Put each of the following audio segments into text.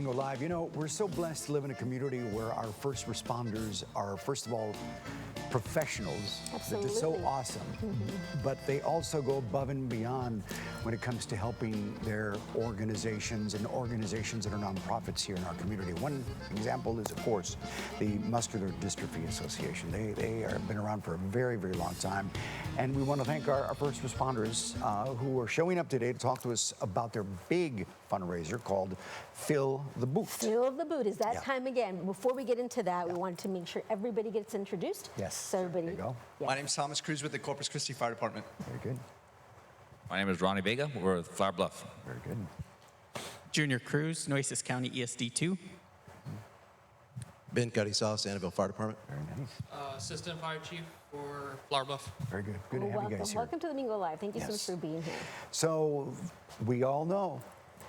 Domingo Live. You know, we're so blessed to live in a community where our first responders are, first of all, professionals. Absolutely. They're so awesome. But they also go above and beyond when it comes to helping their organizations and organizations that are nonprofits here in our community. One example is, of course, the Muscular Dystrophy Association. They have been around for a very, very long time. And we want to thank our first responders who are showing up today to talk to us about their big fundraiser called Fill the Boot. Fill the Boot is that time again. Before we get into that, we wanted to make sure everybody gets introduced. Yes. So everybody. There you go. Yes. My name is Thomas Cruz with the Corpus Christi Fire Department. Very good. My name is Ronnie Vega. We're with Flower Bluff. Very good. Junior Cruz, Nueces County ESD2. Ben Carizal, Sanibel Fire Department. Very nice. Assistant Fire Chief for Flower Bluff. Very good. Good to have Welcome. you guys here. Welcome to the Domingo Live. Thank you so much Yes. for being here. So we all know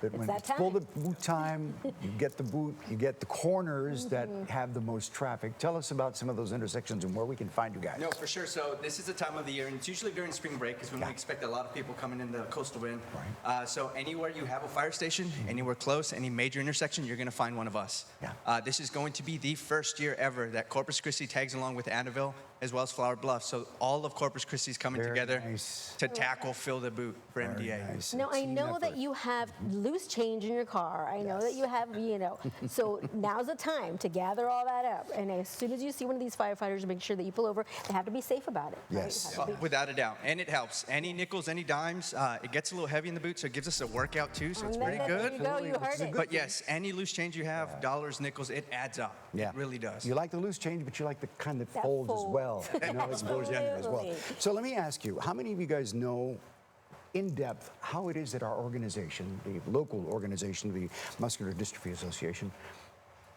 that when that it's full time. the boot time, you get the boot, you get the corners that have the most traffic. Tell us about some of those intersections and where we can find you guys. No, for sure. So this is the time of the year, and it's usually during spring break is when we expect a lot of people coming in the coastal bend. Right. So anywhere you have a fire station, anywhere close, any major intersection, you're going to find one of us. Yeah. This is going to be the first year ever that Corpus Christi tags along with Annabelle as well as Flower Bluff. So all of Corpus Christi is coming Very together nice. to tackle Fill the Boot for Very MDA. nice. Now, I Team know that effort. you have loose change in your car. I know that you have, so now's the time to gather all that up. And as soon as you see one of these firefighters, make sure that you pull over. They have to be safe about it. right? Yes. It has to be- Without a doubt, and it helps. Any nickels, any dimes, it gets a little heavy in the boot, so it gives us a workout too, so it's And pretty then good. There you go, you Which heard is a it. good But yes, any loose change you have, dollars, nickels, it adds up. Yeah. It really does. You like the loose change, but you like the kind that That folds as fold. well. You know, it goes in there as well. Absolutely. So let me ask you, how many of you guys know in depth how it is that our organization, the local organization, the Muscular Dystrophy Association,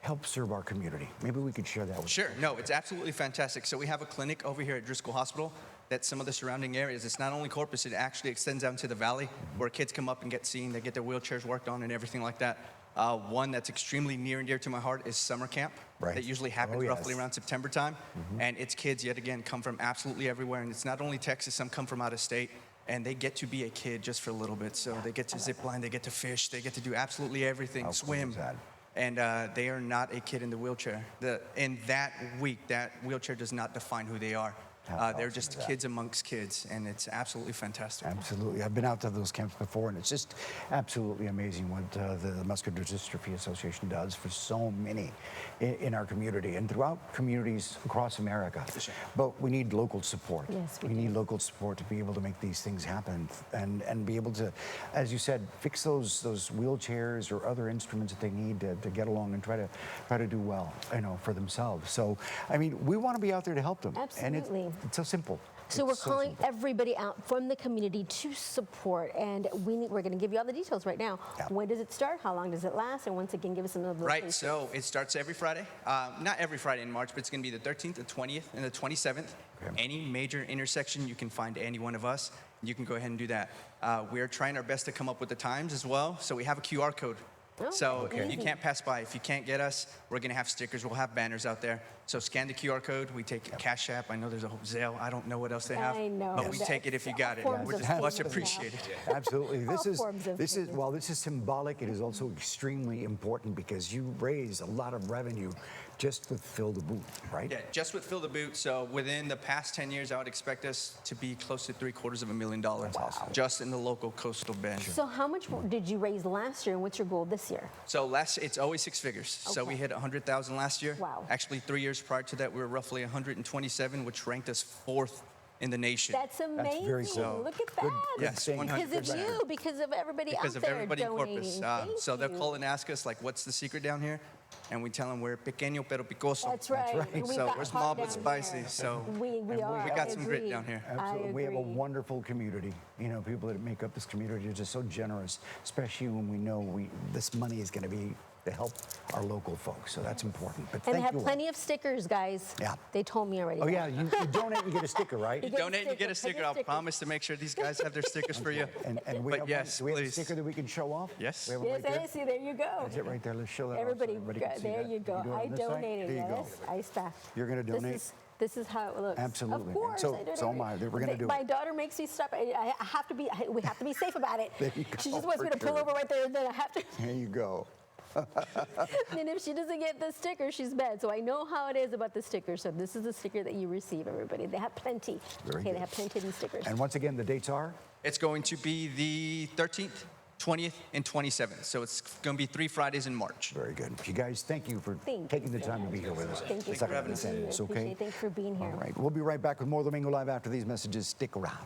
helps serve our community? Maybe we could share that with Sure. No, it's absolutely fantastic. So we have a clinic over here at Driscoll Hospital that some of the surrounding areas, it's not only Corpus, it actually extends out into the valley where kids come up and get seen. They get their wheelchairs worked on and everything like that. One that's extremely near and dear to my heart is summer camp. Right. That usually happens Oh, yes. roughly around September time. And its kids, yet again, come from absolutely everywhere. And it's not only Texas, some come from out of state. And they get to be a kid just for a little bit. So they get to zip line, they get to fish, they get to do absolutely everything, How cool swim. is that? And they are not a kid in the wheelchair. In that week, that wheelchair does not define who they are. How They're awesome just is that? kids amongst kids, and it's absolutely fantastic. Absolutely. I've been out to those camps before, and it's just absolutely amazing what the Muscular Dystrophy Association does for so many in our community and throughout communities across America. Sure. But we need local support. Yes, we need local support to be able to make these things happen and be able to, as you said, fix those wheelchairs or other instruments that they need to get along and try to do well, for themselves. So, I mean, we want to be out there to help them. Absolutely. And it's so simple. So It's we're calling simple. everybody out from the community to support, and we're going to give you all the details right now. Yeah. When does it start? How long does it last? And once again, give us another Right, so it starts every Friday. Not every Friday in March, but it's going to be the 13th, the 20th, and the 27th. Okay. Any major intersection, you can find any one of us. You can go ahead and do that. We're trying our best to come up with the times as well, so we have a QR code. Oh, So okay. you can't pass by. If you can't get us, we're going to have stickers. We'll have banners out there. So scan the QR code. We take a Cash App. I know there's a Zelle. I don't know what else they have. I know. But we take it if you got it. Forms Which of is much payment. appreciated. Absolutely. All forms of payment. While this is symbolic, it is also extremely important because you raise a lot of revenue just with Fill the Boot, right? Yeah, just with Fill the Boot. So within the past 10 years, I would expect us to be close to $750,000 just in the local coastal bend. So how much did you raise last year, and what's your goal this year? So it's always six figures. So we Okay. hit 100,000 last year. Wow. Actually, 3 years prior to that, we were roughly 127, which ranked us 4th in the nation. That's amazing. very cool. Look at that. Good Yes, thing. 100%. Because of you, because of everybody because out of there everybody in donating. Corpus. Thank So they'll you. call and ask us, like, what's the secret down here? And we tell them we're pequeño pero picoso. That's right. right. We So got we're hot small but down spicy. here. So We are. we got I some grit agree. down here. Absolutely. I We have a agree. wonderful community. People that make up this community are just so generous, especially when we know this money is going to be to help our local folks. So that's important. But And thank they have you all. plenty of stickers, guys. Yeah. They told me already. Oh, yeah. You donate, you get a sticker, right? You get a Donate, you get a sticker. sticker. I'll promise to make sure these guys have their stickers for you. And we But have yes, do we have a please. sticker that we can show off? Yes. We have one Yes, right there? I see. There you go. That's it right there. Let's show that off so Everybody, everybody can see there that. you go. do it I on this side? donated. There you go. Yes, I staff. You're gonna donate? This is how it looks. Absolutely. Of course. So- I donated. so am I. We're gonna do My it. daughter makes me stop. I have to be. We have to be safe about it. There you go, She just wants me for to pull sure. over right there, and then I have to. There you go. And if she doesn't get the sticker, she's bad. So I know how it is about the sticker. So this is the sticker that you receive, everybody. They have plenty. Very Okay, good. they have plenty of these stickers. And once again, the dates are? It's going to be the 13th, 20th, and 27th. So it's going to be 3 Fridays in March. Very good. You guys, thank you for Thank taking you the so time to be much. here with us. Thank you It's for not having gonna be me. It's I okay? appreciate it. Thanks for being here. All right. We'll be right back with more Domingo Live after these messages. Stick around.